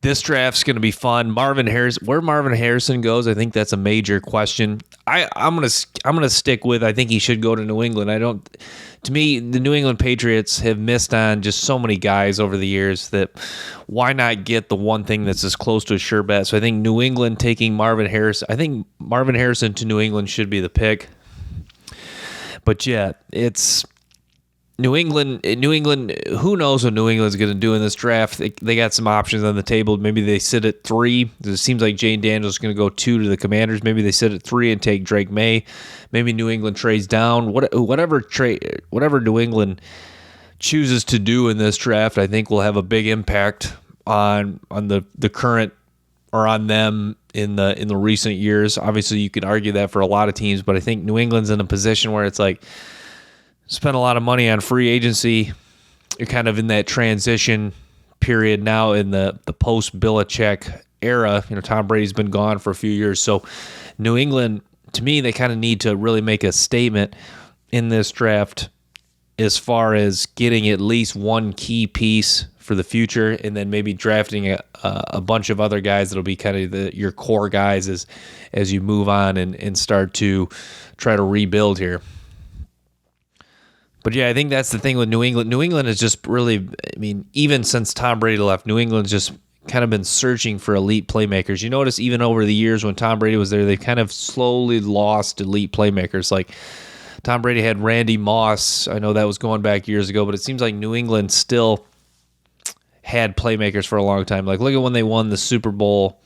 This draft's going to be fun. Where Marvin Harrison goes, I think that's a major question. I'm gonna stick with. I think he should go to New England. To me, the New England Patriots have missed on just so many guys over the years that why not get the one thing that's as close to a sure bet? So I think New England taking Marvin Harrison. I think Marvin Harrison to New England should be the pick. But yeah, it's New England, who knows what New England's going to do in this draft? They got some options on the table. Maybe they sit at 3. It seems like Jane Daniels is going to go 2 to the Commanders. Maybe they sit at 3 and take Drake May. Maybe New England trades down. Whatever New England chooses to do in this draft, I think will have a big impact on the current, or on them in the recent years. Obviously, you could argue that for a lot of teams, but I think New England's in a position where it's like, spent a lot of money on free agency. You're kind of in that transition period now in the post-Belichick era. Tom Brady's been gone for a few years. So New England, to me, they kind of need to really make a statement in this draft as far as getting at least one key piece for the future, and then maybe drafting a bunch of other guys that'll be kind of your core guys as you move on and start to try to rebuild here. But yeah, I think that's the thing with New England. New England is just really, even since Tom Brady left, New England's just kind of been searching for elite playmakers. You notice even over the years when Tom Brady was there, they kind of slowly lost elite playmakers. Like Tom Brady had Randy Moss. I know that was going back years ago, but it seems like New England still had playmakers for a long time. Like look at when they won the Super Bowl.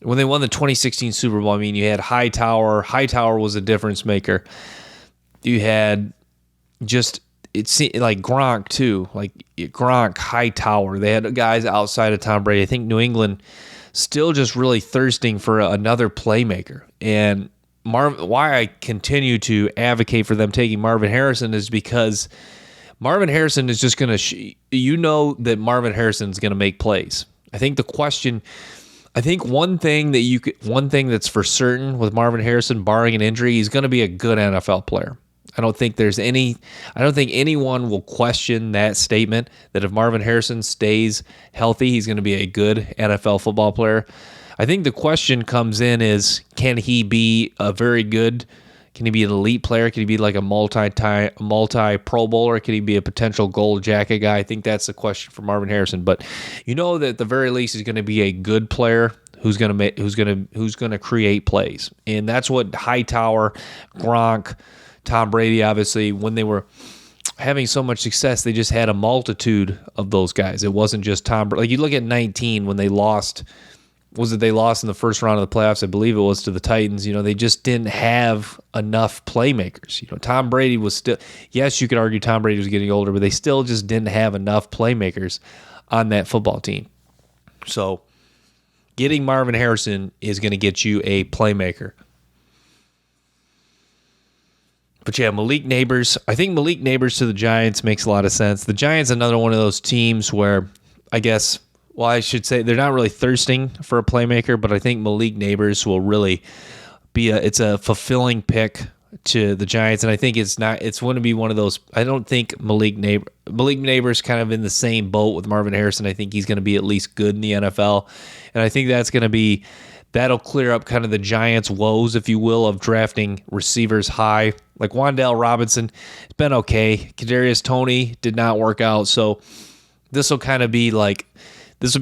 When they won the 2016 Super Bowl, you had Hightower. Hightower was a difference maker. You had it's like Gronk too, like Gronk, Hightower. They had guys outside of Tom Brady. I think New England still just really thirsting for another playmaker. And why I continue to advocate for them taking Marvin Harrison is because Marvin Harrison is just going to, that Marvin Harrison is going to make plays. I think one thing that's for certain with Marvin Harrison, barring an injury, he's going to be a good NFL player. I don't think anyone will question that statement that if Marvin Harrison stays healthy, he's going to be a good NFL football player. I think the question comes in is, can he be an elite player? Can he be like a multi Pro Bowler? Can he be a potential gold jacket guy? I think that's the question for Marvin Harrison. But that at the very least he's going to be a good player who's going to create plays. And that's what Hightower, Gronk, Tom Brady, obviously, when they were having so much success, they just had a multitude of those guys. It wasn't just Tom Brady. Like you look at 19 when they lost. They lost in the first round of the playoffs? I believe it was to the Titans. They just didn't have enough playmakers. Tom Brady was still. Yes, you could argue Tom Brady was getting older, but they still just didn't have enough playmakers on that football team. So, getting Marvin Harrison is going to get you a playmaker. But yeah, Malik Neighbors. I think Malik Neighbors to the Giants makes a lot of sense. The Giants, another one of those teams where I should say they're not really thirsting for a playmaker, but I think Malik Neighbors will really be it's a fulfilling pick to the Giants, and I think it's going to be one of those. I don't think Malik Neighbors kind of in the same boat with Marvin Harrison. I think he's going to be at least good in the NFL, and I think that'll clear up kind of the Giants' woes, if you will, of drafting receivers high. Like Wan'Dale Robinson, it's been okay. Kadarius Toney did not work out, so this will be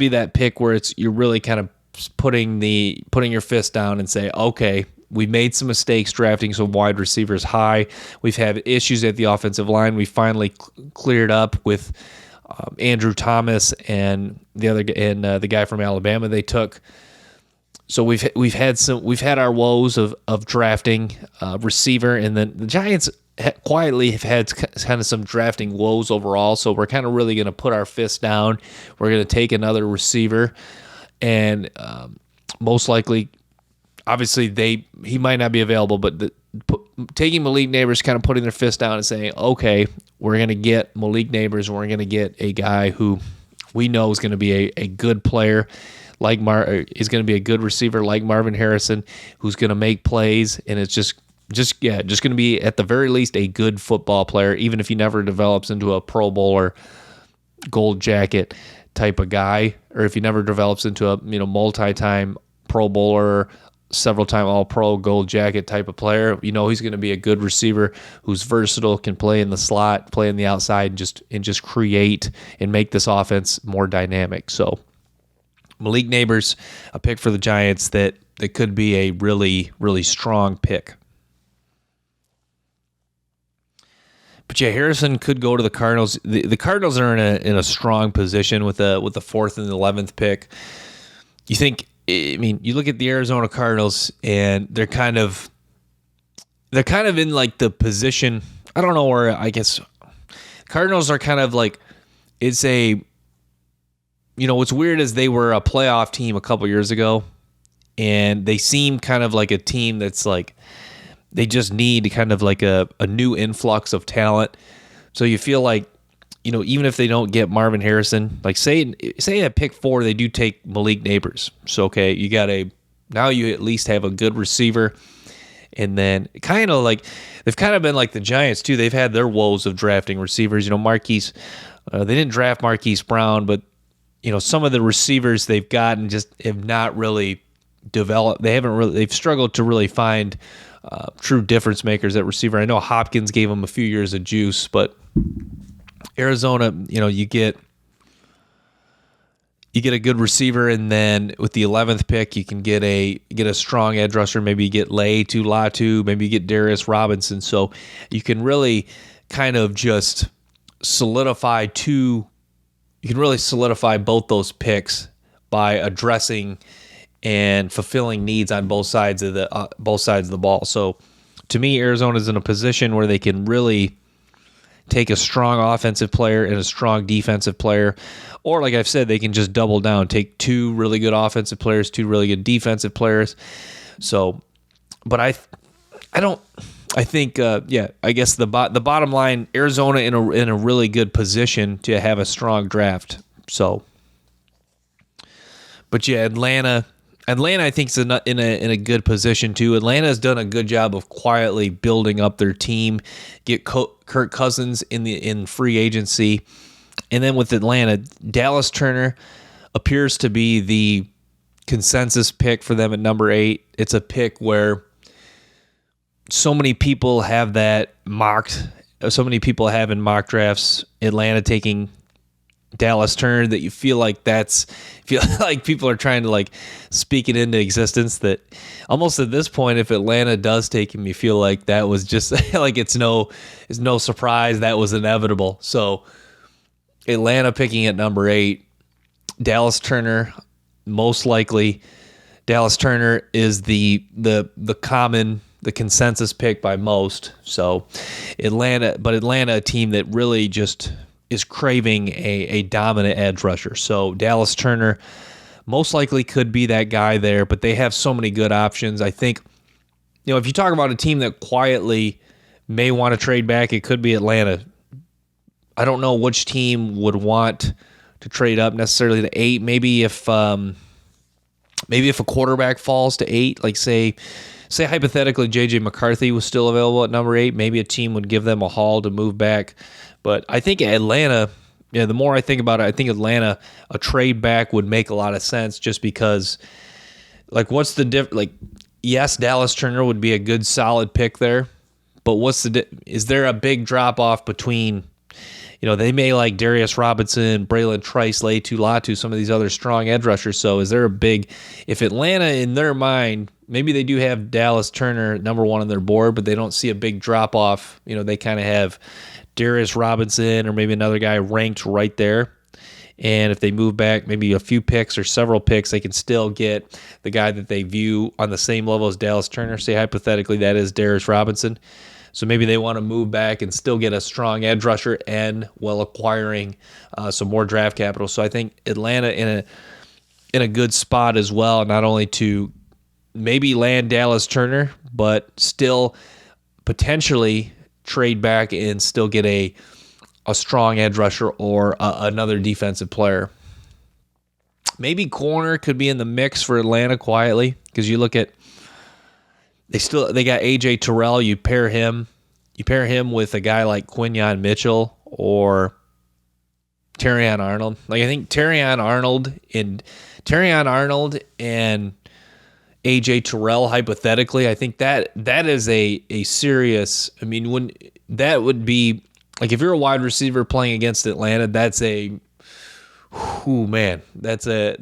that pick where you're really kind of putting your fist down and say, okay, we made some mistakes drafting some wide receivers high. We've had issues at the offensive line. We finally cleared up with Andrew Thomas and the guy from Alabama they took. So we've had our woes of drafting receiver, and then the Giants quietly have had kind of some drafting woes overall. So we're kind of really going to put our fist down. We're going to take another receiver, and most likely, obviously he might not be available, but taking Malik Neighbors, kind of putting their fist down and saying, okay, we're going to get Malik Neighbors, and we're going to get a guy who we know is going to be a good player. Is going to be a good receiver like Marvin Harrison, who's going to make plays, and it's just going to be at the very least a good football player, even if he never develops into a Pro Bowler, gold jacket type of guy or if he never develops into a multi-time Pro Bowler, several-time All-Pro, Gold Jacket type of player, he's going to be a good receiver who's versatile, can play in the slot, play on the outside, and just create and make this offense more dynamic. So Malik Neighbors, a pick for the Giants that could be a really, really strong pick. But yeah, Harrison could go to the Cardinals. The Cardinals are in a strong position with the 4th and the 11th pick. You look at the Arizona Cardinals, and they're kind of in like the position. I don't know where. I guess Cardinals are kind of like, it's a, what's weird is they were a playoff team a couple years ago, and they seem kind of like a team that's like, they just need kind of like a new influx of talent. So you feel like, even if they don't get Marvin Harrison, like say at pick 4, they do take Malik Neighbors. So, okay, now you at least have a good receiver. And then kind of like, they've kind of been like the Giants too. They've had their woes of drafting receivers. Marquise, they didn't draft Marquise Brown, but, some of the receivers they've gotten just have not really developed. They've struggled to really find true difference makers at receiver. I know Hopkins gave them a few years of juice, but Arizona, you get a good receiver, and then with the 11th pick, you can get a strong edge rusher. Maybe you get Latu Latu, maybe you get Darius Robinson. So you can really kind of just solidify both those picks by addressing and fulfilling needs on both sides of the ball. So to me, Arizona's in a position where they can really take a strong offensive player and a strong defensive player, or like I've said, they can just double down, take 2 really good offensive players, 2 really good defensive players. So, but I think I guess the bottom line, Arizona in a really good position to have a strong draft. So, but yeah, Atlanta, I think, is in a good position too. Atlanta has done a good job of quietly building up their team. Get Kirk Cousins in free agency, and then with Atlanta, Dallas Turner appears to be the consensus pick for them at number 8. It's a pick where so many people have that mocked. So many people have in mock drafts Atlanta taking Dallas Turner that you feel like people are trying to like speak it into existence, that almost at this point, if Atlanta does take him, you feel like that was just like it's no surprise, that was inevitable. So Atlanta picking at number 8, Dallas Turner, most likely Dallas Turner is the consensus pick by most. So Atlanta, a team that really just is craving a dominant edge rusher. So Dallas Turner most likely could be that guy there, but they have so many good options. I think, if you talk about a team that quietly may want to trade back, it could be Atlanta. I don't know which team would want to trade up necessarily to 8. Maybe if a quarterback falls to 8, like say hypothetically J.J. McCarthy was still available at number 8, maybe a team would give them a haul to move back. But I think Atlanta, the more I think about it, I think Atlanta, a trade back would make a lot of sense, just because, like, what's the like, yes, Dallas Turner would be a good solid pick there, but is there a big drop off between, they may like Darius Robinson, Braylon Trice, Latu Latu, some of these other strong edge rushers. So is there if Atlanta in their mind, maybe they do have Dallas Turner number 1 on their board, but they don't see a big drop off, they kind of have Darius Robinson or maybe another guy ranked right there. And if they move back maybe a few picks or several picks, they can still get the guy that they view on the same level as Dallas Turner. Say hypothetically that is Darius Robinson. So maybe they want to move back and still get a strong edge rusher and while acquiring some more draft capital. So I think Atlanta in a good spot as well, not only to maybe land Dallas Turner, but still potentially trade back and still get a strong edge rusher or another defensive player. Maybe corner could be in the mix for Atlanta quietly, because you look at they got AJ Terrell. You pair him with a guy like Quinyon Mitchell, or Terrion Arnold. Like, I think Terrion Arnold and AJ Terrell, hypothetically, I think that is a serious. I mean, when that would be like, if you're a wide receiver playing against Atlanta, that's a, man, that's a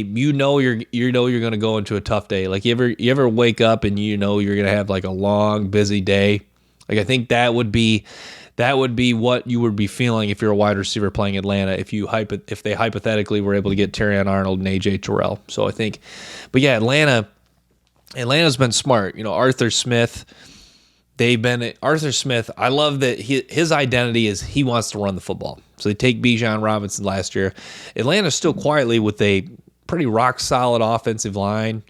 you're going to go into a tough day. Like, you ever wake up and you're going to have like a long, busy day. Like, I think that would be what you would be feeling if you're a wide receiver playing Atlanta, if they hypothetically were able to get Terrion Arnold and AJ Terrell. So I think, but yeah, Atlanta's been smart. Arthur Smith, I love that his identity is he wants to run the football. So they take Bijan Robinson last year. Atlanta's still quietly with a pretty rock-solid offensive line.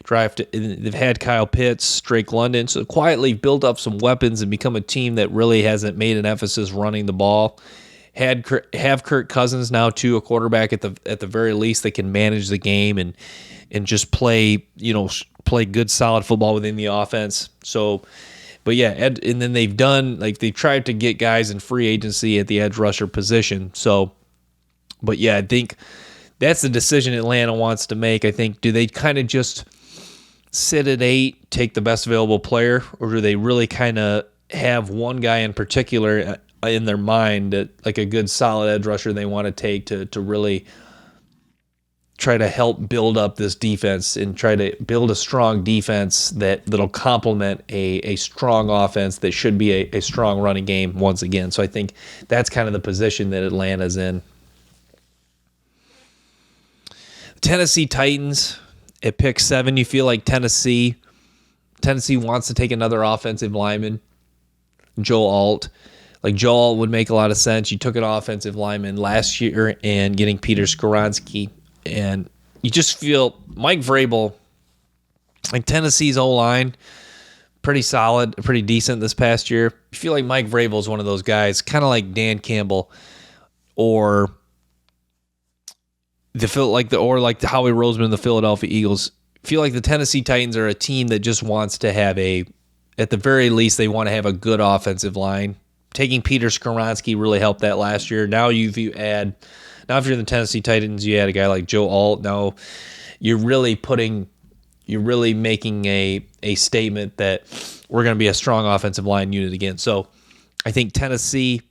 They've had Kyle Pitts, Drake London, so quietly built up some weapons and become a team that really hasn't made an emphasis running the ball. Have Kirk Cousins now too, a quarterback at the very least that can manage the game and just play good solid football within the offense. So, but yeah, and then they've tried to get guys in free agency at the edge rusher position. So, but yeah, I think that's the decision Atlanta wants to make. I think, do they kind of just sit at 8, take the best available player, or do they really kind of have one guy in particular in their mind, that like a good solid edge rusher they want to take to really try to help build up this defense and try to build a strong defense that'll complement a strong offense that should be a strong running game once again. So I think that's kind of the position that Atlanta's in. Tennessee Titans at pick 7. You feel like Tennessee wants to take another offensive lineman, Joe Alt. Like, Joe Alt would make a lot of sense. You took an offensive lineman last year and getting Peter Skoronski. And you just feel Mike Vrabel, like Tennessee's O-line, pretty solid, pretty decent this past year. You feel like Mike Vrabel is one of those guys, kind of like Dan Campbell or like Howie Roseman and the Philadelphia Eagles. I feel like the Tennessee Titans are a team that just wants to have at the very least, they want to have a good offensive line. Taking Peter Skoronski really helped that last year. Now if you're the Tennessee Titans, you add a guy like Joe Alt. Now you're really making a statement that we're going to be a strong offensive line unit again. So I think Tennessee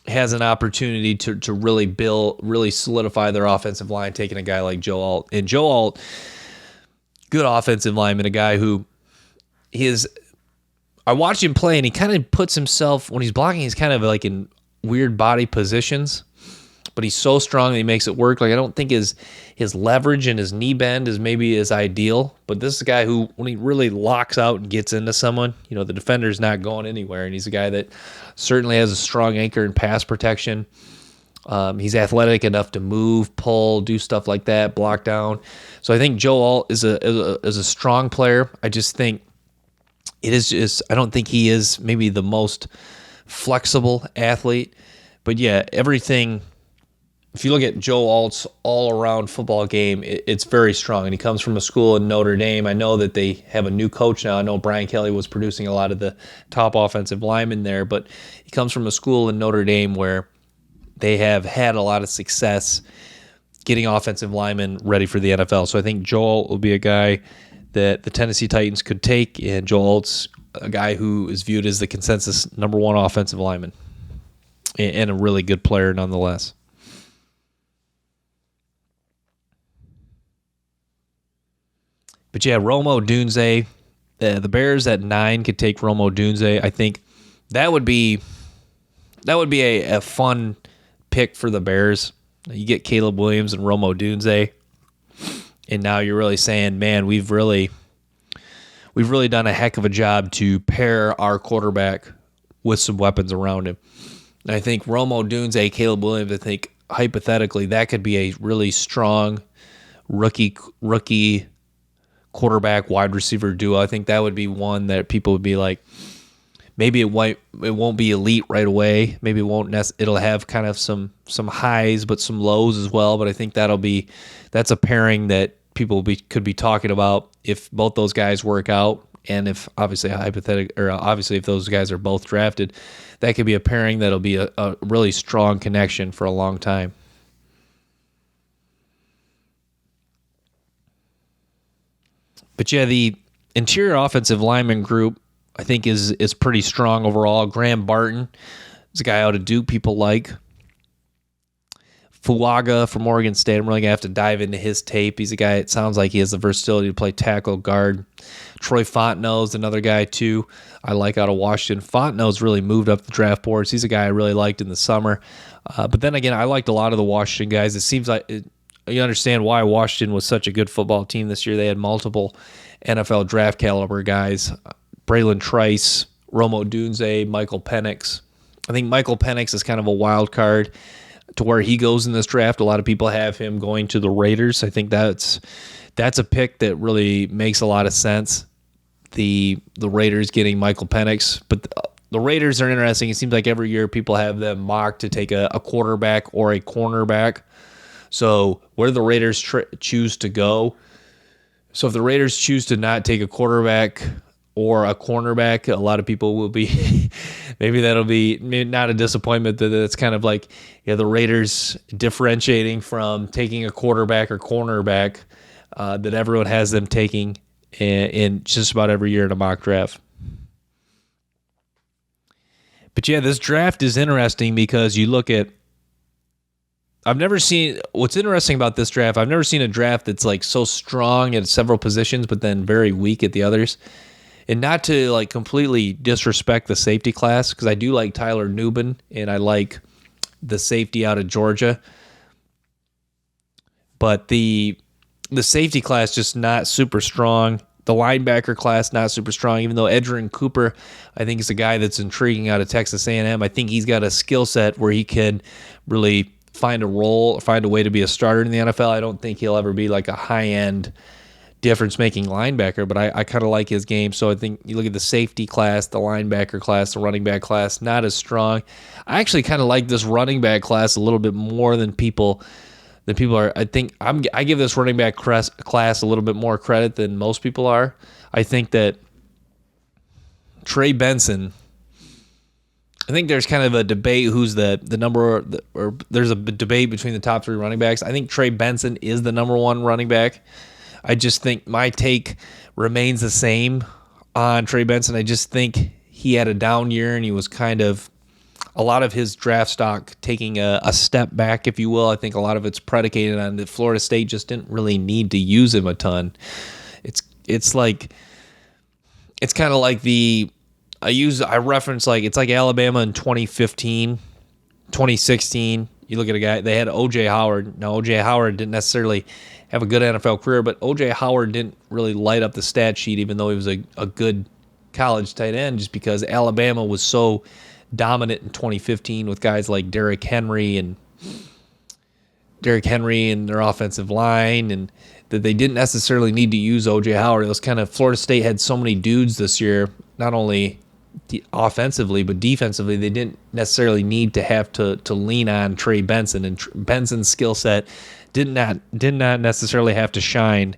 has an opportunity to really solidify their offensive line, taking a guy like Joe Alt. And Joe Alt, good offensive lineman, a guy who I watched him play, and he kind of puts himself, when he's blocking, he's kind of like in weird body positions, but he's so strong that he makes it work. Like, I don't think his leverage and his knee bend is maybe as ideal, but this is a guy who, when he really locks out and gets into someone, the defender's not going anywhere, and he's a guy that certainly has a strong anchor in pass protection. He's athletic enough to move, pull, do stuff like that, block down. So I think Joe Alt is a strong player. I just think I don't think he is maybe the most flexible athlete, but yeah, everything. If you look at Joe Alt's all-around football game, it's very strong, and he comes from a school in Notre Dame. I know that they have a new coach now. I know Brian Kelly was producing a lot of the top offensive linemen there, but he comes from a school in Notre Dame where they have had a lot of success getting offensive linemen ready for the NFL. So I think Joe Alt will be a guy that the Tennessee Titans could take, and Joe Alt's a guy who is viewed as the consensus number 1 offensive lineman and a really good player nonetheless. But yeah, Romo Dunze, the Bears at 9 could take Romo Dunze. I think that would be a fun pick for the Bears. You get Caleb Williams and Romo Dunze, and now you're really saying, man, we've really done a heck of a job to pair our quarterback with some weapons around him. And I think Romo Dunze, Caleb Williams, I think hypothetically that could be a really strong rookie quarterback wide receiver duo. I think that would be one that people would be like, maybe it won't be elite right away. Maybe it'll have kind of some highs but some lows as well. But I think that's a pairing that people could be talking about if both those guys work out. And if obviously obviously if those guys are both drafted, that could be a pairing that'll be a really strong connection for a long time. But yeah, the interior offensive lineman group I think is pretty strong overall. Graham Barton is a guy out of Duke people like. Fuaga from Oregon State. I'm really going to have to dive into his tape. He's a guy, it sounds like he has the versatility to play tackle, guard. Troy Fontenot is another guy, too, I like out of Washington. Fontenot's really moved up the draft boards. He's a guy I really liked in the summer. But then again, I liked a lot of the Washington guys. It seems like you understand why Washington was such a good football team this year. They had multiple NFL draft caliber guys. Braylon Trice, Rome Odunze, Michael Penix. I think Michael Penix is kind of a wild card to where he goes in this draft. A lot of people have him going to the Raiders. I think that's a pick that really makes a lot of sense. The Raiders getting Michael Penix, but the Raiders are interesting. It seems like every year people have them mocked to take a quarterback or a cornerback. So where do the Raiders choose to go? So if the Raiders choose to not take a quarterback or a cornerback, a lot of people will be maybe that'll be maybe not a disappointment. That it's kind of like the Raiders differentiating from taking a quarterback or cornerback that everyone has them taking in just about every year in a mock draft. But yeah, this draft is interesting because you look at what's interesting about this draft, I've never seen a draft that's like so strong at several positions but then very weak at the others. And not to like completely disrespect the safety class, because I do like Tyler Nubin and I like the safety out of Georgia. But the safety class just not super strong. The linebacker class not super strong, even though Edgerrin Cooper, I think, is a guy that's intriguing out of Texas A&M. I think he's got a skill set where he can really find a role, find a way to be a starter in the NFL. I don't think he'll ever be like a high-end difference-making linebacker, but I kind of like his game. So I think you look at the safety class, the linebacker class, the running back class, not as strong. I actually kind of like this running back class a little bit more than people are. I think I give this running back class a little bit more credit than most people are. I think that Trey Benson, I think there's kind of a debate who's the number, or there's a debate between the top three running backs. I think Trey Benson is the number one running back. I just think my take remains the same on Trey Benson. I just think he had a down year and he was kind of a lot of his draft stock taking a step back, if you will. I think a lot of it's predicated on that Florida State just didn't really need to use him a ton. It's kind of like I reference like it's like Alabama in 2015, 2016. You look at a guy, they had O.J. Howard. Now, O.J. Howard didn't necessarily have a good NFL career, but O.J. Howard didn't really light up the stat sheet, even though he was a good college tight end, just because Alabama was so dominant in 2015 with guys like Derrick Henry and their offensive line, and that they didn't necessarily need to use O.J. Howard. It was kind of Florida State had so many dudes this year, not only offensively but defensively. They didn't necessarily need to have to lean on Trey Benson, and Benson's skill set did not necessarily have to shine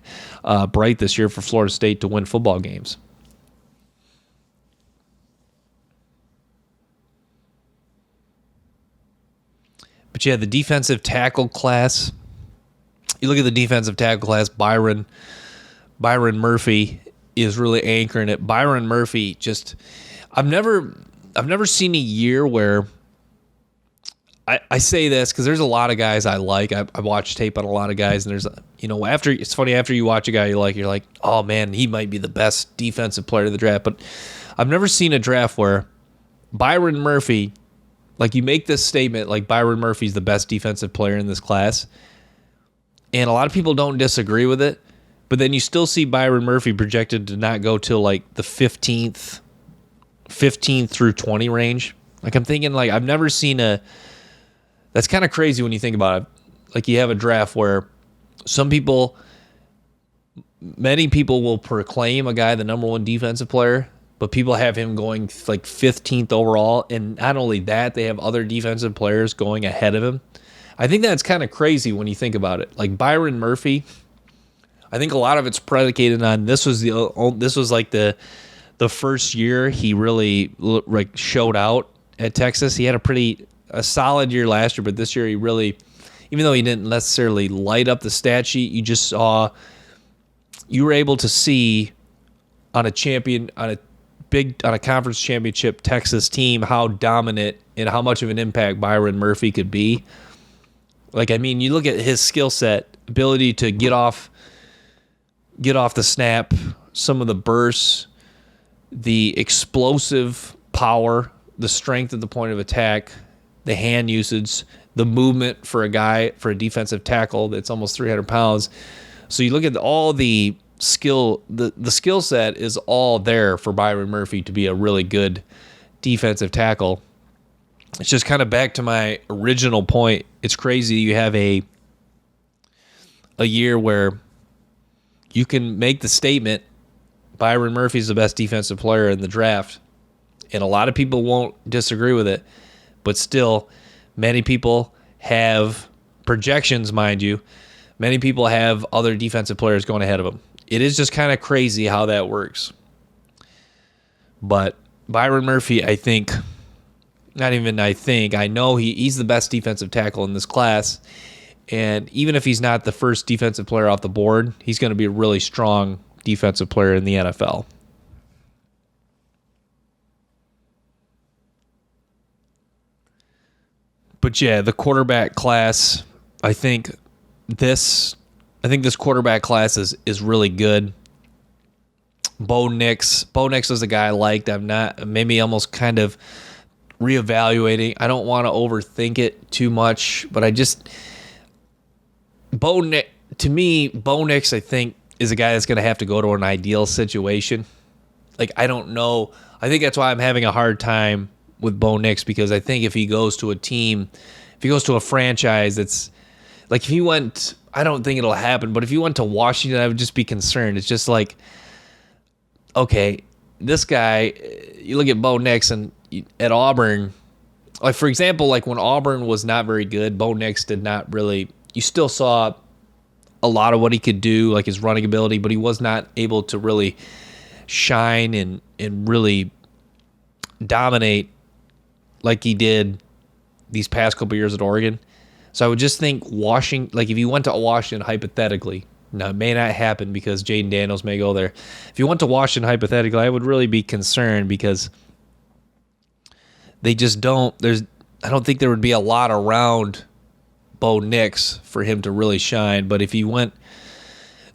bright this year for Florida State to win football games. But yeah, the defensive tackle class. You look at the defensive tackle class. Byron Murphy is really anchoring it. Byron Murphy just, I've never seen a year where I say this because there's a lot of guys I like. I watch tape on a lot of guys, and there's it's funny after you watch a guy you like, you're like, oh man, he might be the best defensive player of the draft. But I've never seen a draft where Byron Murphy, like you make this statement like Byron Murphy's the best defensive player in this class, and a lot of people don't disagree with it, but then you still see Byron Murphy projected to not go till like the 15th through 20 range. Like I'm thinking, like I've never seen that's kind of crazy when you think about it. Like you have a draft where many people will proclaim a guy the number one defensive player, but people have him going like 15th overall. And not only that, they have other defensive players going ahead of him. I think that's kind of crazy when you think about it. Like Byron Murphy, I think a lot of it's predicated on this was like the first year he really like showed out at Texas. He had a solid year last year, but this year he really, even though he didn't necessarily light up the stat sheet, you were able to see on a conference championship Texas team how dominant and how much of an impact Byron Murphy could be. Like, I mean, you look at his skill set, ability to get off the snap, some of the bursts, the explosive power, the strength at the point of attack, the hand usage, the movement for a defensive tackle that's almost 300 pounds. So you look at all the skill, the skill set is all there for Byron Murphy to be a really good defensive tackle. It's just kind of back to my original point. It's crazy you have a year where you can make the statement Byron Murphy's the best defensive player in the draft, and a lot of people won't disagree with it, but still, many people have projections, mind you. Many people have other defensive players going ahead of him. It is just kind of crazy how that works. But Byron Murphy, I know he's the best defensive tackle in this class. And even if he's not the first defensive player off the board, he's going to be a really strong defensive player in the NFL. But yeah, the quarterback class, I think this quarterback class is really good. Bo Nix is a guy I liked. I'm not, maybe almost kind of reevaluating. I don't want to overthink it too much, but Bo Nix, I think, is a guy that's going to have to go to an ideal situation. Like, I don't know. I think that's why I'm having a hard time with Bo Nix, because I think if he goes to a franchise that's, like, if he went, I don't think it'll happen, but if he went to Washington, I would just be concerned. It's just like, okay, this guy, you look at Bo Nix and at Auburn, like, for example, like when Auburn was not very good, Bo Nix did not really, you still saw a lot of what he could do, like his running ability, but he was not able to really shine and really dominate like he did these past couple years at Oregon. So I would just think like if you went to Washington hypothetically, now it may not happen because Jaden Daniels may go there. If you went to Washington hypothetically, I would really be concerned because they just I don't think there would be a lot around Bo Nix for him to really shine. But if he went,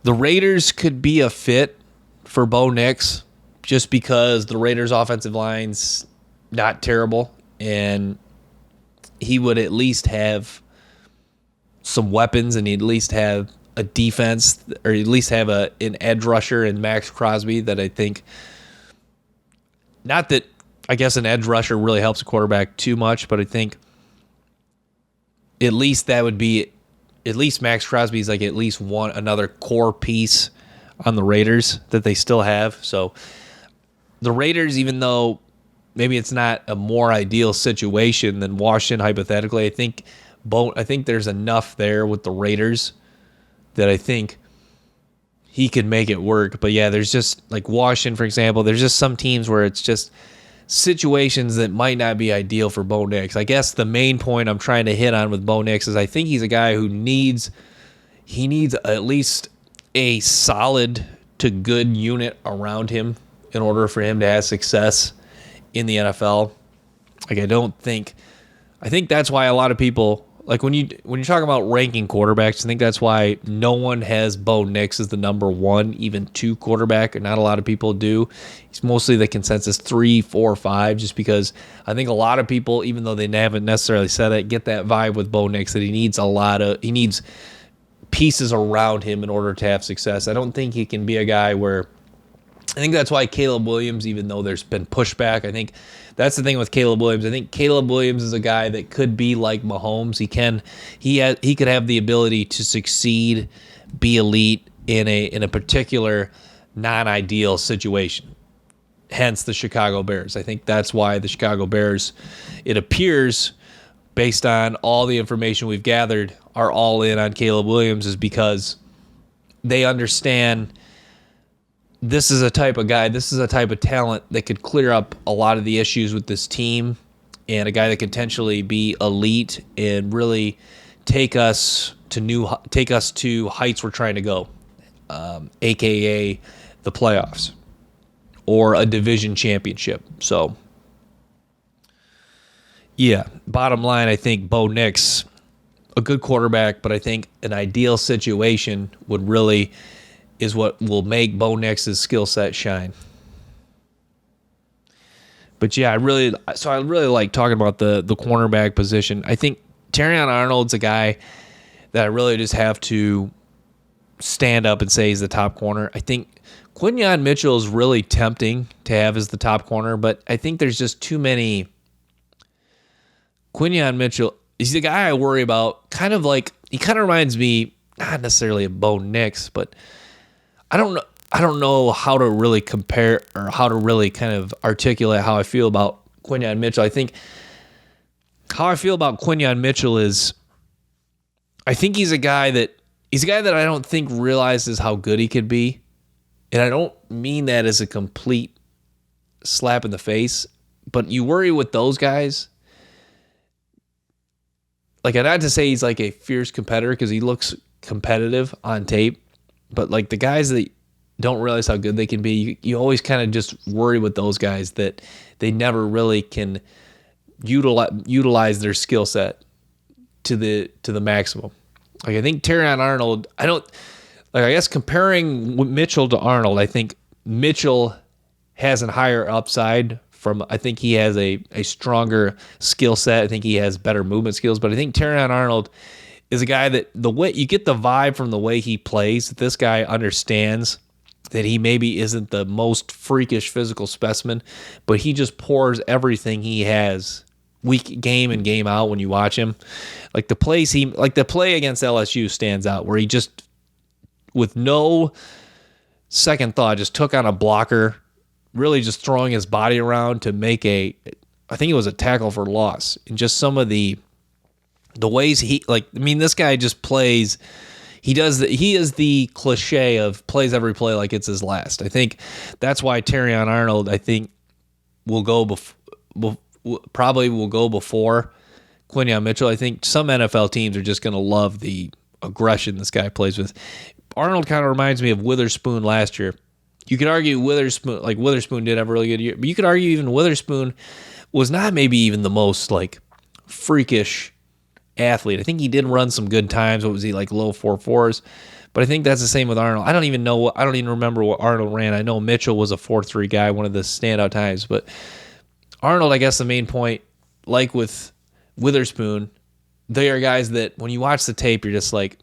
the Raiders could be a fit for Bo Nix just because the Raiders' offensive line's not terrible, and he would at least have some weapons, and he'd at least have a defense, or at least have an edge rusher in Max Crosby that I think, not that I guess an edge rusher really helps a quarterback too much, but I think at least that would be, at least Max Crosby is like at least another core piece on the Raiders that they still have. So the Raiders, even though maybe it's not a more ideal situation than Washington hypothetically, I think there's enough there with the Raiders that I think he could make it work. But yeah, there's just like Washington, for example, there's just some teams where it's just situations that might not be ideal for Bo Nix. I guess the main point I'm trying to hit on with Bo Nix is I think he's a guy who needs at least a solid to good unit around him in order for him to have success in the NFL. Like, I think that's why a lot of people, like when you're talking about ranking quarterbacks, I think that's why no one has Bo Nix as the number 1, even 2 quarterback. Not a lot of people do. He's mostly the consensus 3, 4, 5, just because I think a lot of people, even though they haven't necessarily said it, get that vibe with Bo Nix that he needs pieces around him in order to have success. I don't think he can be a guy where, I think that's why Caleb Williams, even though there's been pushback, I think that's the thing with Caleb Williams. I think Caleb Williams is a guy that could be like Mahomes. He could have the ability to succeed, be elite in a particular non-ideal situation. Hence the Chicago Bears. I think that's why the Chicago Bears, it appears, based on all the information we've gathered, are all in on Caleb Williams, is because they understand this is a type of guy, this is a type of talent that could clear up a lot of the issues with this team, and a guy that could potentially be elite and really take us to heights we're trying to go, aka the playoffs or a division championship. So, yeah, bottom line, I think Bo Nix, a good quarterback, but I think an ideal situation is what will make Bo Nix's skill set shine. But yeah, I really like talking about the cornerback position. I think Terrion Arnold's a guy that I really just have to stand up and say he's the top corner. I think Quinyon Mitchell is really tempting to have as the top corner, but I think there's just too many. Quinyon Mitchell, he's the guy I worry about. He kind of reminds me, not necessarily of Bo Nix, but I don't know how to really compare or how to really kind of articulate how I feel about Quinyon Mitchell. I think how I feel about Quinyon Mitchell is, I think he's a guy that I don't think realizes how good he could be. And I don't mean that as a complete slap in the face, but you worry with those guys. Like, I'd not to say he's like a fierce competitor because he looks competitive on tape, but like the guys that don't realize how good they can be, you always kind of just worry with those guys that they never really can utilize their skill set to the maximum. Like, I think Terrion Arnold, I guess comparing Mitchell to Arnold, I think Mitchell has a higher upside I think he has a stronger skill set. I think he has better movement skills, but I think Terrion Arnold is a guy that the way you get the vibe from the way he plays, that this guy understands that he maybe isn't the most freakish physical specimen, but he just pours everything he has game in, game out when you watch him. Like the play against LSU stands out where he just, with no second thought, just took on a blocker, really just throwing his body around to make I think it was a tackle for loss. And just some of the ways this guy just plays. He is the cliche of plays every play like it's his last. I think that's why Terrion Arnold, I think, probably will go before Quinyon Mitchell. I think some NFL teams are just going to love the aggression this guy plays with. Arnold kind of reminds me of Witherspoon last year. You could argue Witherspoon did have a really good year, but you could argue even Witherspoon was not maybe even the most like freakish athlete. I think he did run some good times. What was he, like low 4.4s? But I think that's the same with Arnold. I don't even remember what Arnold ran. I know Mitchell was a 4.3 guy, one of the standout times. But Arnold, I guess the main point, like with Witherspoon, they are guys that when you watch the tape, you're just like,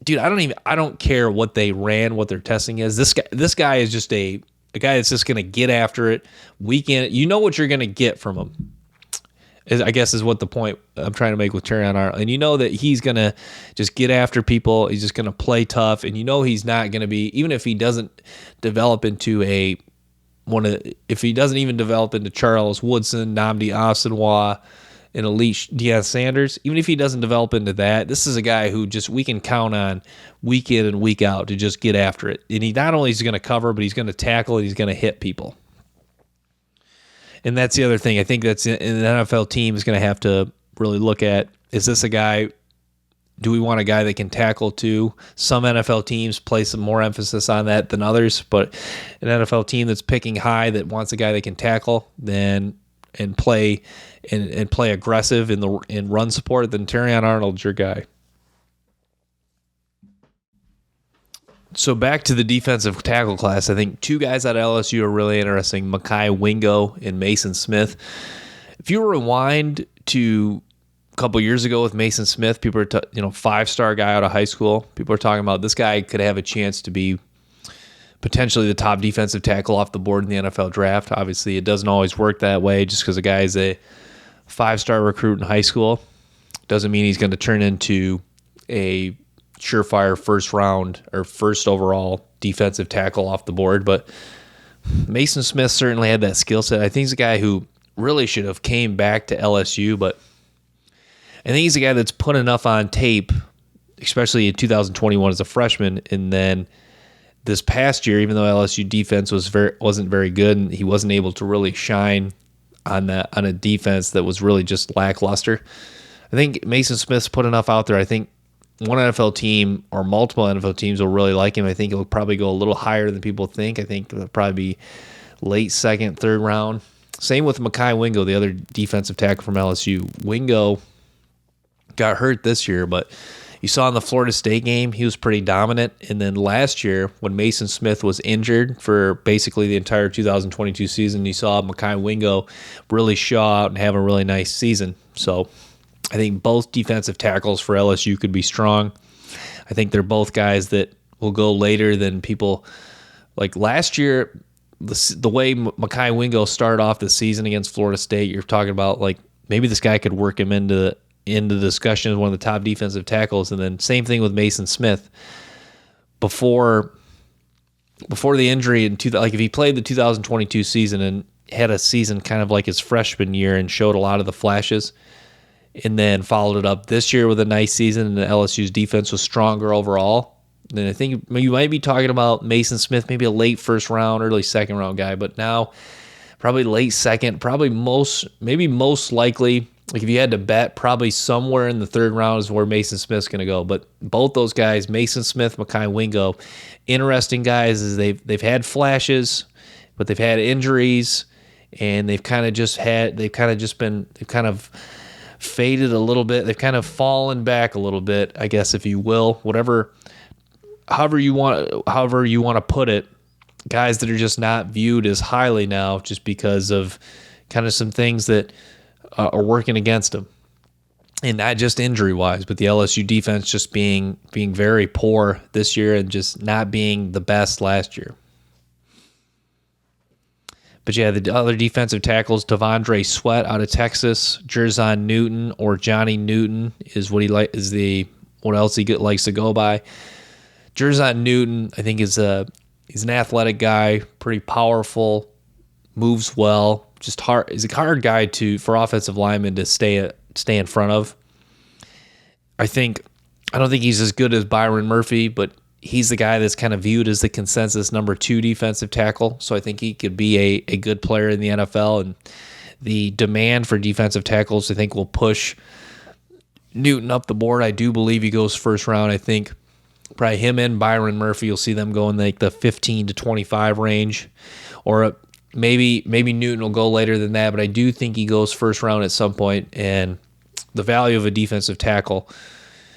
dude, I don't care what they ran, what their testing is. This guy is just a guy that's just going to get after it week in. You know what you're going to get from him, I guess is what the point I'm trying to make with Terrion Arnold. And you know that he's going to just get after people. He's just going to play tough. And you know he's not going to be, even if he doesn't develop into if he doesn't even develop into Charles Woodson, Nnamdi Asomugha, an elite Deion Sanders, even if he doesn't develop into that, this is a guy who just we can count on week in and week out to just get after it. And he not only is going to cover, but he's going to tackle and he's going to hit people. And that's the other thing. I think that's an NFL team is going to have to really look at, is this a guy, do we want a guy that can tackle too? Some NFL teams place some more emphasis on that than others, but an NFL team that's picking high that wants a guy that can tackle and play aggressive in run support, then Terrion Arnold's your guy. So back to the defensive tackle class, I think two guys at LSU are really interesting, Mekhi Wingo and Mason Smith. If you rewind to a couple years ago with Mason Smith, people are 5-star guy out of high school. People are talking about this guy could have a chance to be potentially the top defensive tackle off the board in the NFL draft. Obviously, it doesn't always work that way just because a guy is a 5-star recruit in high school. Doesn't mean he's going to turn into a surefire first round or first overall defensive tackle off the board. But Mason Smith certainly had that skill set. I think he's a guy who really should have came back to LSU, but I think he's a guy that's put enough on tape especially in 2021 as a freshman. And then this past year, even though LSU defense wasn't very good, and he wasn't able to really shine on a defense that was really just lackluster, I think Mason Smith's put enough out there. I think one NFL team or multiple NFL teams will really like him. I think he'll probably go a little higher than people think. I think it'll probably be late second, third round. Same with Mekhi Wingo, the other defensive tackle from LSU. Wingo got hurt this year, but you saw in the Florida State game, he was pretty dominant. And then last year, when Mason Smith was injured for basically the entire 2022 season, you saw Mekhi Wingo really show out and have a really nice season. So I think both defensive tackles for LSU could be strong. I think they're both guys that will go later than people. Like last year, the way Mekhi Wingo started off the season against Florida State, you're talking about like maybe this guy could work him into the discussion as one of the top defensive tackles. And then same thing with Mason Smith. Before the injury, like if he played the 2022 season and had a season kind of like his freshman year and showed a lot of the flashes, and then followed it up this year with a nice season, and the LSU's defense was stronger overall, then I think you might be talking about Mason Smith, maybe a late first round, early second round guy, but now probably late second, probably most likely, like if you had to bet, probably somewhere in the third round is where Mason Smith's going to go. But both those guys, Mason Smith, Mekhi Wingo, interesting guys is they've had flashes, but they've had injuries, and they've kind of faded a little bit. They've kind of fallen back a little bit, I guess, if you will. However you want to put it, guys that are just not viewed as highly now just because of kind of some things that are working against them. And not just injury-wise, but the LSU defense just being very poor this year and just not being the best last year. But yeah, the other defensive tackles, Devondre Sweat out of Texas, Jerzon Newton or Johnny Newton is what what else he likes to go by. Jerzon Newton, I think, he's an athletic guy, pretty powerful, moves well, just hard. He's a hard guy for offensive linemen to stay in front of. I don't think he's as good as Byron Murphy, but he's the guy that's kind of viewed as the consensus number 2 defensive tackle. So I think he could be a good player in the NFL, and the demand for defensive tackles, I think, will push Newton up the board. I do believe he goes first round. I think probably him and Byron Murphy, you'll see them go in like the 15 to 25 range, or maybe Newton will go later than that, but I do think he goes first round at some point, and the value of a defensive tackle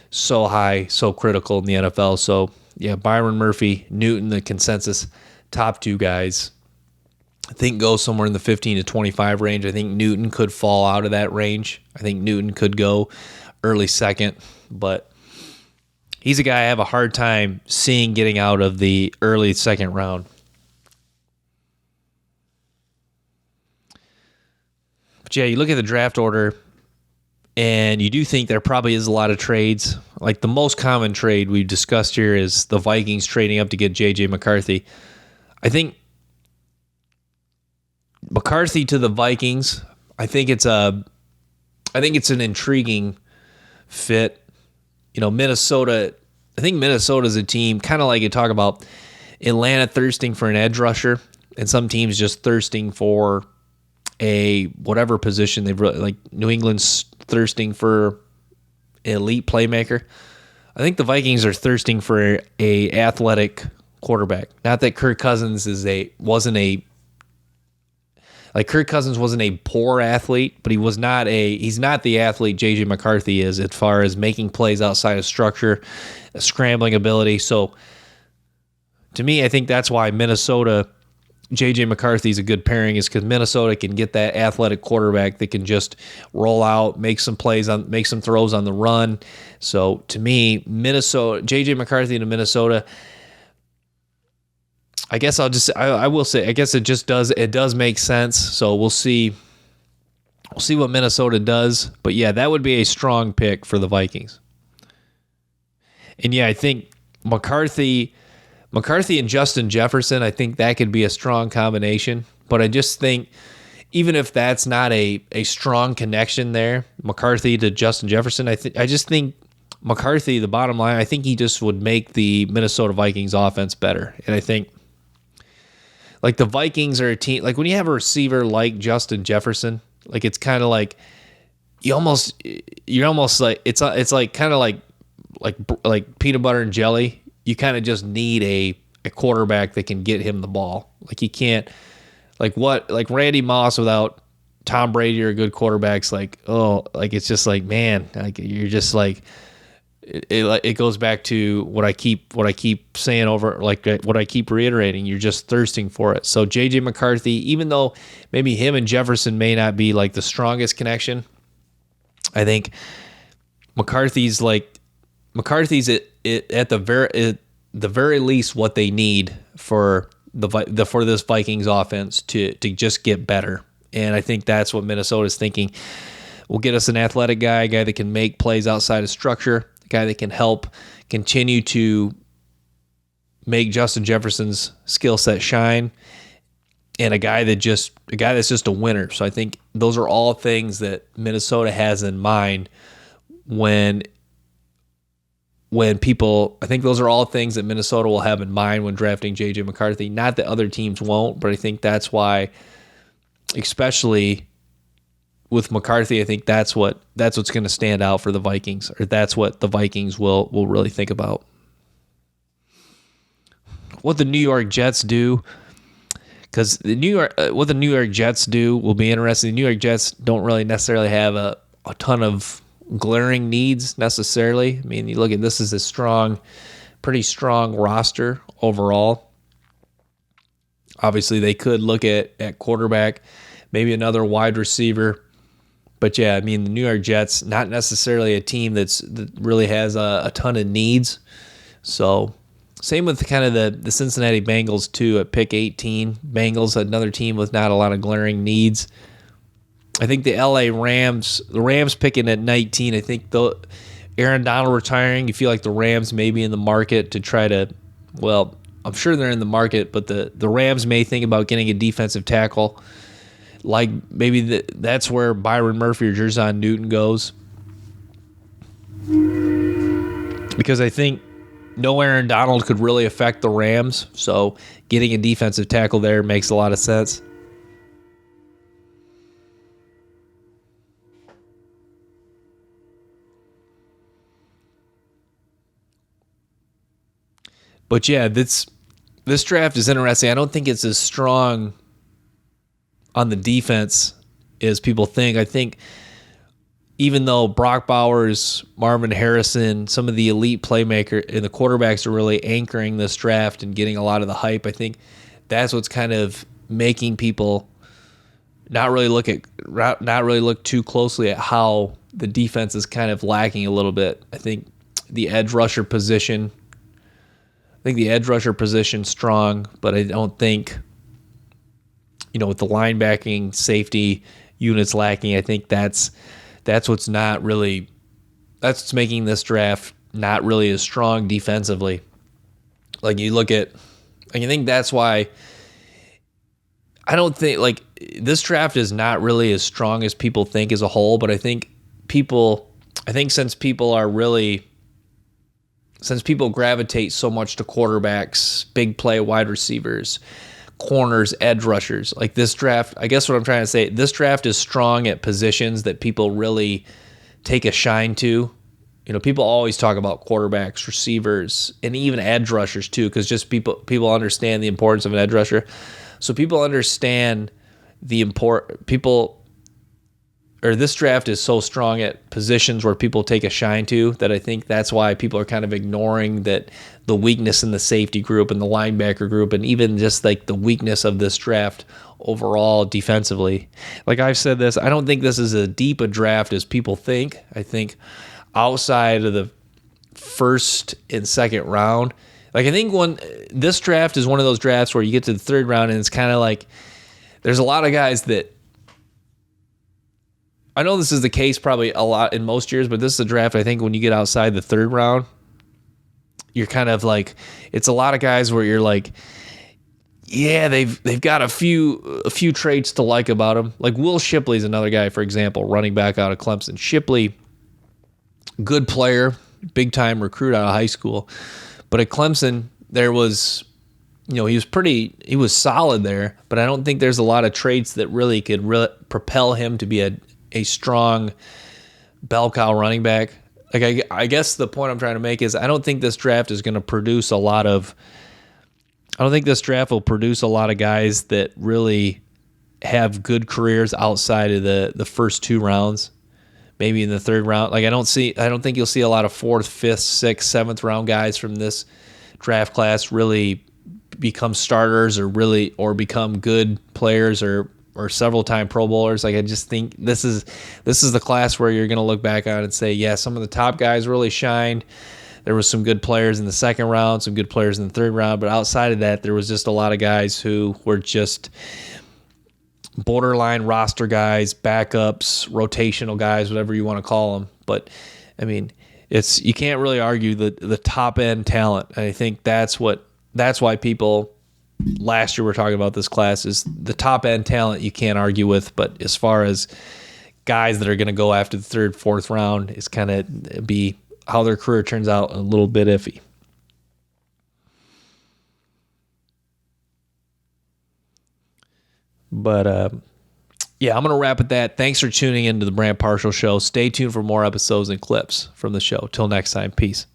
so high, so critical in the NFL. So yeah, Byron Murphy, Newton, the consensus top 2 guys, I think go somewhere in the 15 to 25 range. I think Newton could fall out of that range. I think Newton could go early second, but he's a guy I have a hard time seeing getting out of the early second round. But yeah, you look at the draft order, and you do think there probably is a lot of trades. Like the most common trade we've discussed here is the Vikings trading up to get J.J. McCarthy. I think McCarthy to the Vikings, I think it's an intriguing fit. Minnesota, I think Minnesota's a team, kind of like you talk about Atlanta thirsting for an edge rusher, and some teams just thirsting for a whatever position they've really, like New England's thirsting for an elite playmaker. I think the Vikings are thirsting for a athletic quarterback. Not that Kirk Cousins wasn't a poor athlete, but he's not the athlete J.J. McCarthy is as far as making plays outside of structure, scrambling ability. So to me, I think that's why Minnesota, J.J. McCarthy is a good pairing, is because Minnesota can get that athletic quarterback that can just roll out, make some throws on the run. So to me, Minnesota, J.J. McCarthy to Minnesota, I guess I will say, I guess it does make sense. So we'll see what Minnesota does. But yeah, that would be a strong pick for the Vikings. And yeah, I think McCarthy and Justin Jefferson, I think that could be a strong combination. But I just think even if that's not a strong connection there, McCarthy to Justin Jefferson, I just think McCarthy, the bottom line, I think he just would make the Minnesota Vikings offense better. And I think like the Vikings are a team, like when you have a receiver like Justin Jefferson, like it's kind of like you're almost like it's like kind of like peanut butter and jelly. You kind of just need a quarterback that can get him the ball. Like you can't like Randy Moss without Tom Brady or good quarterbacks. Like it's just like, man, like you're just like it goes back to what I keep saying over, like what I keep reiterating. You're just thirsting for it. So JJ McCarthy, even though maybe him and Jefferson may not be like the strongest connection, I think McCarthy's at the very least what they need for for this Vikings offense to just get better. And I think that's what Minnesota's thinking. We'll get us an athletic guy, a guy that can make plays outside of structure, a guy that can help continue to make Justin Jefferson's skill set shine, and a guy that's just a winner. So I think those are all things that Minnesota has in mind when people, I think those are all things that Minnesota will have in mind when drafting J.J. McCarthy. Not that other teams won't, but I think that's why, especially with McCarthy, I think that's what's going to stand out for the Vikings, or that's what the Vikings will really think about. What the New York Jets do, because what the New York Jets do will be interesting. The New York Jets don't really necessarily have a ton of glaring needs necessarily. I mean, you look at this as a pretty strong roster overall. Obviously, they could look at quarterback, maybe another wide receiver. But yeah, I mean, the New York Jets, not necessarily a team that really has a ton of needs. So same with kind of the Cincinnati Bengals too at pick 18. Bengals, another team with not a lot of glaring needs. I think the Rams picking at 19, I think Aaron Donald retiring, you feel like the Rams may be in the market to try to, well, I'm sure they're in the market, but the Rams may think about getting a defensive tackle. Like maybe that's where Byron Murphy or Jerzon Newton goes. Because I think no Aaron Donald could really affect the Rams, so getting a defensive tackle there makes a lot of sense. But yeah, this draft is interesting. I don't think it's as strong on the defense as people think. I think even though Brock Bowers, Marvin Harrison, some of the elite playmaker and the quarterbacks are really anchoring this draft and getting a lot of the hype, I think that's what's kind of making people not really look too closely at how the defense is kind of lacking a little bit. I think the edge rusher position strong, but I don't think, with the linebacking safety units lacking, I think that's what's making this draft not really as strong defensively. Like I think that's why I don't think like this draft is not really as strong as people think as a whole, but I think since people gravitate so much to quarterbacks, big play wide receivers, corners, edge rushers, like this draft, I guess what I'm trying to say, this draft is strong at positions that people really take a shine to. People always talk about quarterbacks, receivers, and even edge rushers too, because just people understand the importance of an edge rusher. So people understand this draft is so strong at positions where people take a shine to that I think that's why people are kind of ignoring that the weakness in the safety group and the linebacker group and even just like the weakness of this draft overall defensively. Like I've said this, I don't think this is as deep a draft as people think. I think outside of the first and second round, like I think this draft is one of those drafts where you get to the third round and it's kind of like there's a lot of guys that, I know this is the case probably a lot in most years, but this is a draft I think when you get outside the third round, you're kind of like, it's a lot of guys where you're like, yeah, they've got a few traits to like about them. Like Will Shipley's another guy, for example, running back out of Clemson. Shipley, good player, big time recruit out of high school. But at Clemson, there was, he was solid there, but I don't think there's a lot of traits that really could propel him to be a strong bell cow running back. Like, I guess the point I'm trying to make is I don't think this draft is going to produce I don't think this draft will produce a lot of guys that really have good careers outside of the first 2 rounds, maybe in the 3rd round. Like, I don't think you'll see a lot of 4th, 5th, 6th, 7th round guys from this draft class really become starters or become good players or several time Pro Bowlers. Like, I just think this is the class where you're going to look back on and say, yeah, some of the top guys really shined. There was some good players in the 2nd round, some good players in the 3rd round, but outside of that, there was just a lot of guys who were just borderline roster guys, backups, rotational guys, whatever you want to call them. But I mean, you can't really argue the top end talent. And I think that's why people last year were talking about this class is the top end talent you can't argue with. But as far as guys that are going to go after the 3rd, 4th round, it's kind of be how their career turns out a little bit iffy. But yeah, I'm going to wrap at that. Thanks for tuning into the Brant Parshall Show. Stay tuned for more episodes and clips from the show. Till next time, peace.